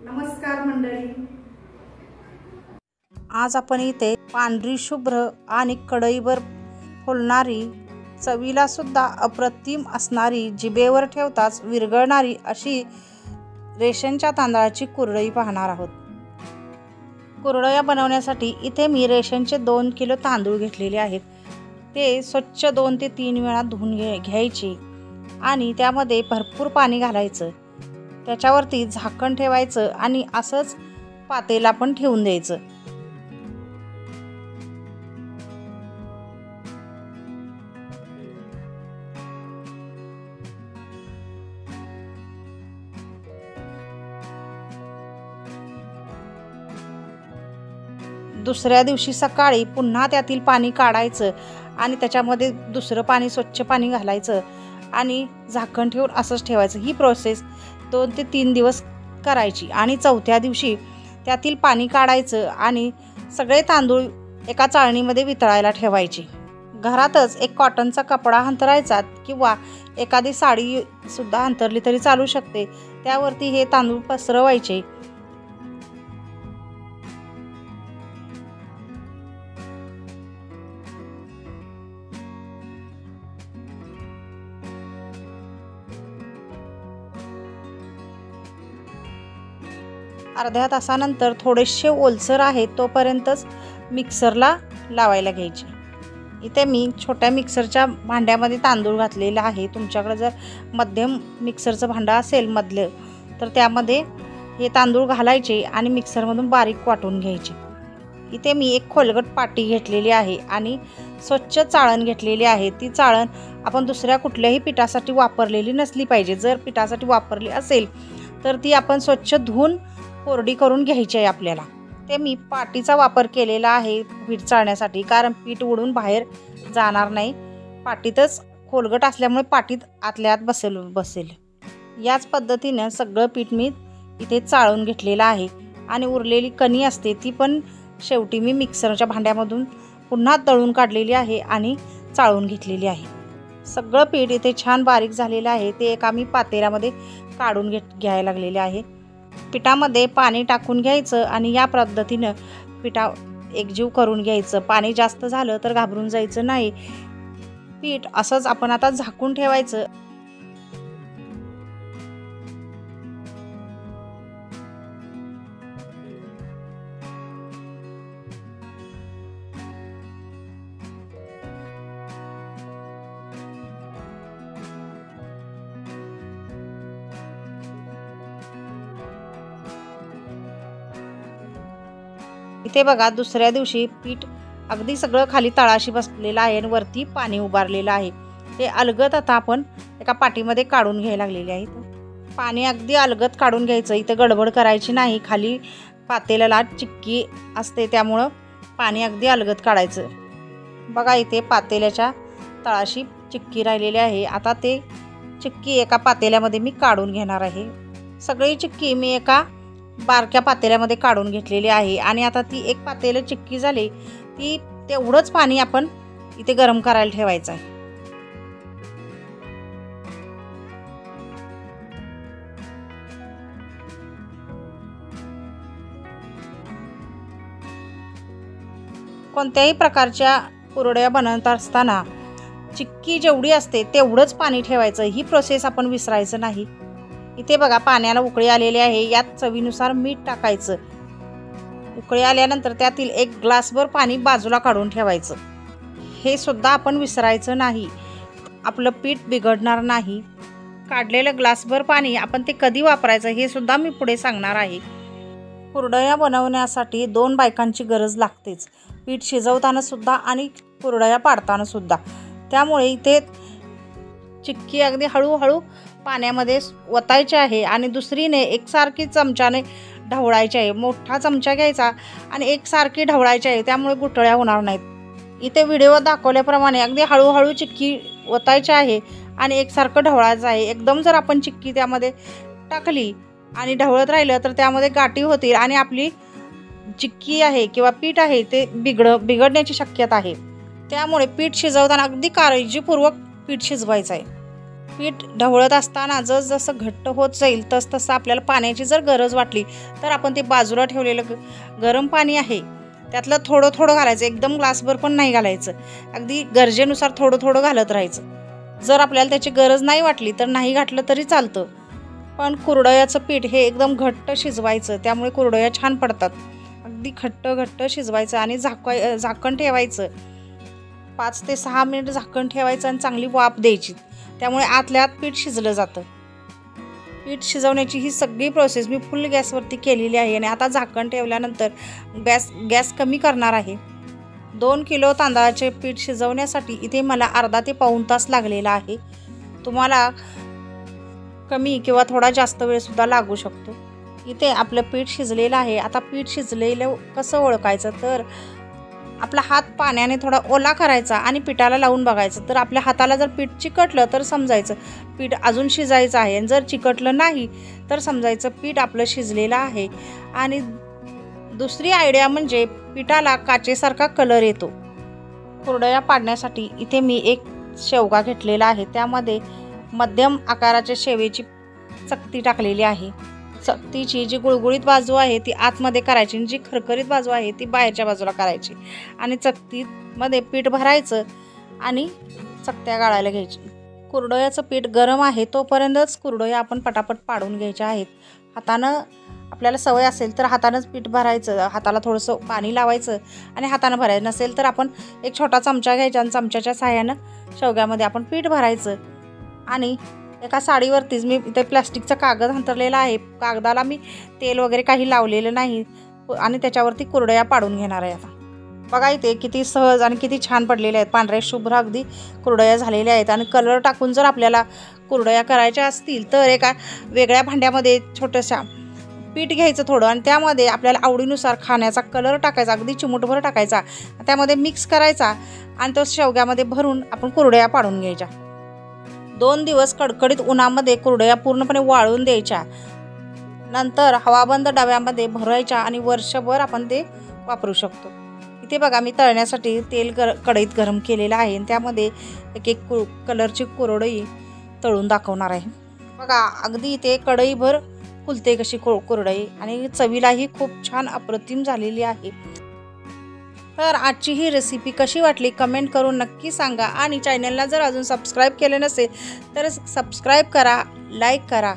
नमस्कार मंडळी, आज आपण इथे पांढरी शुभ्र आणि कढईवर फुलणारी, चवीला सुद्धा अप्रतिम असणारी, जिभेवर ठेवताच विरघळणारी अशी रेशनच्या तांदळाची कुरडई पाहणार आहोत। कुरडया बनवण्यासाठी इथे मी रेशनचे 2 किलो तांदूळ घेतलेले आहेत। ते स्वच्छ 2 ते 3 वेळा धुवून घ्यायचे आणि त्यामध्ये भरपूर पाणी घालायचं। त्याच्यावरती झाकण ठेवायचं आणि असंच पातेला पण ठेवून द्यायचं। दुसऱ्या दिवशी सकाळी पुन्हा त्यातील पाणी काढायचं आणि त्याच्यामध्ये दुसरं पाणी, स्वच्छ पाणी घालायचं आणि झाकण ठेवून असंच ठेवायचं। ही प्रोसेस 2 ते 3 दिवस करायची आणि चौथ्या दिवशी त्यातील पाणी काढायचं आणि सगळे तांदूळ एका चाळणीमध्ये वितळायला ठेवायचे। घरातच एक कॉटनचा कपडा अंथरायचा किंवा एखादी साडी सुद्धा अंथरली तरी चालू शकते। त्यावरती हे तांदूळ पसरवायचे। अर्ध्या तासानंतर थोडेसे ओलसर आहेत तोपर्यंतच मिक्सरला लावायला घ्यायचे। इथे मी छोट्या मिक्सरच्या भांड्यामध्ये तांदूळ घातलेला आहे। तुमच्याकडे जर मध्यम मिक्सरचं भांडं असेल मधलं तर त्यामध्ये हे तांदूळ घालायचे आणि मिक्सरमधून बारीक वाटून घ्यायचे। इथे मी एक खोलगट पाटी घेतलेली आहे आणि स्वच्छ चाळण घेतलेली आहे। ती चाळण आपण दुसऱ्या कुठल्याही पिठासाठी वापरलेली नसली पाहिजे। जर पिठासाठी वापरली असेल तर ती आपण स्वच्छ धुवून कोरडी करून घ्यायची आहे आपल्याला। ते मी पाटीचा वापर केलेला आहे पीठ चाळण्यासाठी, कारण पीठ उडून बाहेर जाणार नाही। पाटीतच खोलगट असल्यामुळे पाटीत आतल्या आत बसेल। याच पद्धतीने सगळं पीठ मी इथे चाळून घेतलेलं आहे आणि उरलेली कणी असते ती पण शेवटी मी मिक्सरच्या भांड्यामधून पुन्हा दळून काढलेली आहे आणि चाळून घेतलेली आहे। सगळं पीठ इथे छान बारीक झालेलं आहे। ते एका मी पातेल्यामध्ये काढून घ्यायला लागलेले आहे। पिठामध्ये पाणी टाकून घ्यायचं आणि या पद्धतीनं पिठा एकजीव करून घ्यायचं। पाणी जास्त झालं तर घाबरून जायचं नाही। पीठ असंच आपण आता झाकून ठेवायचं। इथे बघा, दुसऱ्या दिवशी पीठ अगदी सगळं खाली तळाशी बसलेलं आहे आणि वरती पाणी उभारलेलं आहे। ते अलगद आता आपण एका पाटीमध्ये काढून घ्यायला लागलेले आहे। पाणी अगदी अलगद काढून घ्यायचं। इथं गडबड करायची नाही। खाली पातेल्याला चिक्की असते त्यामुळं पाणी अगदी अलगद काढायचं। बघा, इथे पातेल्याच्या तळाशी चिक्की राहिलेली आहे। आता ते चिक्की एका पातेल्यामध्ये मी काढून घेणार आहे। सगळी चिक्की मी एका बारक्या पातेल्यामध्ये काढून घेतलेली आहे आणि आता ती एक पातेलं चिक्की झाली ती तेवढंच पाणी आपण इथे गरम करायला ठेवायचं आहे। कोणत्याही प्रकारच्या कुरडया बनवत असताना चिक्की जेवढी असते तेवढंच पाणी ठेवायचं। ही प्रोसेस आपण विसरायचं नाही। इथे बघा, पाण्याला उकळी आलेली आहे। यात चवीनुसार मीठ टाकायचं। उकळी आल्यानंतर त्यातील 1 ग्लासभर पाणी बाजूला काढून ठेवायचं। हे सुद्धा आपण विसरायचं नाही। आपलं पीठ बिघडणार नाही। काढलेलं ग्लासभर पाणी आपण ते कधी वापरायचं हे सुद्धा मी पुढे सांगणार आहे। कुरडया बनवण्यासाठी 2 बायकांची गरज लागतेच, पीठ शिजवताना सुद्धा आणि कुरडया पाडताना सुद्धा। त्यामुळे इथे चिक्की अगदी हळूहळू पाण्यामध्ये ओतायची आहे आणि दुसरीने एकसारखी चमच्याने ढवळायची आहे। मोठा चमचा घ्यायचा आणि एकसारखी ढवळायची आहे, त्यामुळे गुठळ्या होणार नाहीत। इथे व्हिडिओ दाखवल्याप्रमाणे अगदी हळूहळू चिक्की ओतायची आहे आणि एकसारखं ढवळायचं आहे। एकदम जर आपण चिक्की त्यामध्ये टाकली आणि ढवळत राहिलं तर त्यामध्ये गाठी होतील आणि आपली चिक्की आहे किंवा पीठ आहे ते बिघडण्याची शक्यता आहे। त्यामुळे पीठ शिजवताना अगदी काळजीपूर्वक पीठ शिजवायचं आहे। पीठ ढवळत असताना जसं घट्ट होत जाईल तसं आपल्याला पाण्याची जर गरज वाटली तर आपण ते बाजूला ठेवलेलं गरम पाणी आहे त्यातलं थोडं थोडं घालायचं, एकदम ग्लासभर पण नाही घालायचं, अगदी गरजेनुसार थोडं थोडं घालत राहायचं. जर आपल्याला त्याची गरज नाही वाटली तर नाही घातलं तरी चालतं. पण कुरडयाचं पीठ हे एकदम घट्ट शिजवायचं, त्यामुळे कुरडया छान पडतात. अगदी घट्ट शिजवायचं आणि झाकण ठेवायचं. 5 ते 6 मिनिट झाकण ठेवायचं आणि चांगली वाफ द्यायची, त्यामुळे आतल्या आत पीठ शिजलं जातं. पीठ शिजवण्याची ही सगळी प्रोसेस मी फुल गॅसवरती केलेली आहे आणि आता झाकण ठेवल्यानंतर गॅस कमी करणार आहे. 2 किलो तांदळाचे पीठ शिजवण्यासाठी इथे मला अर्धा ते पाऊण तास लागलेला आहे. तुम्हाला कमी किंवा थोडा जास्त वेळसुद्धा लागू शकतो. इथे आपलं पीठ शिजलेलं आहे. आता पीठ शिजलेलं कसं ओळखायचं तर आपला हात पाण्याने थोडा ओला करायचा आणि पिठाला लावून बघायचं. तर आपल्या हाताला जर पीठ चिकटलं तर समजायचं पीठ अजून शिजायचं आहे, आणि जर चिकटलं नाही तर समजायचं पीठ आपलं शिजलेलं आहे. आणि दुसरी आयडिया म्हणजे पिठाला काचेसारखा कलर येतो. कुरडया पाडण्यासाठी इथे मी एक शेवगा घेतलेला आहे, त्यामध्ये मध्यम आकाराच्या शेवेची चकती टाकलेली आहे. चकतीची जी गुळगुळीत बाजू आहे ती आतमध्ये करायची आणि जी खरखरीत बाजू आहे ती बाहेरच्या बाजूला करायची. आणि चकतीमध्ये पीठ भरायचं आणि चकत्या गाळायला घ्यायची. कुरडयाचं पीठ गरम आहे तोपर्यंतच कुरडया आपण पटापट पाडून घ्यायच्या आहेत. हातानं आपल्याला सवय असेल तर हातानंच पीठ भरायचं, हाताला थोडंसं पाणी लावायचं आणि हातानं भरायचं. नसेल तर आपण एक छोटा चमचा घ्यायचा आणि चमच्याच्या साह्यानं शेवग्यामध्ये आपण पीठ भरायचं. आणि एका साडीवरतीच मी इथे प्लास्टिकचा कागद अंथरलेला आहे, कागदाला मी तेल वगैरे काही लावलेलं नाही आणि त्याच्यावरती कुरडया पाडून घेणार आहे. आता बघा इथे किती सहज आणि किती छान पडलेल्या आहेत, पांढरे शुभ्र अगदी कुरडया झालेल्या आहेत. आणि कलर टाकून जर आपल्याला कुरडया करायच्या असतील तर एका वेगळ्या भांड्यामध्ये छोटंसं पीठ घ्यायचं थोडं आणि त्यामध्ये आपल्याला आवडीनुसार खाण्याचा कलर टाकायचा, अगदी चिमूटभर टाकायचा, त्यामध्ये मिक्स करायचा आणि तो शेवग्यामध्ये भरून आपण कुरडया पाडून घ्यायच्या. 2 दिवस कडकडीत उन्हामध्ये कुरडया पूर्णपणे वाळून द्यायच्या. नंतर हवाबंद डब्यामध्ये भरायच्या आणि वर्षभर आपण ते वापरू शकतो. इथे बघा मी तळण्यासाठी तेल कढईत गरम केलेलं आहे आणि त्यामध्ये एक कलरची कुरडई तळून दाखवणार आहे. बघा अगदी इथे कढईभर फुलते कशी कुरडई आणि चवीलाही खूप छान अप्रतिम झालेली आहे. तर आजची ही रेसिपी कशी वाटली कमेंट करून नक्की सांगा. आणि चॅनलला जर अजून सबस्क्राईब केलं नसेल तर सबस्क्राईब करा, लाईक करा.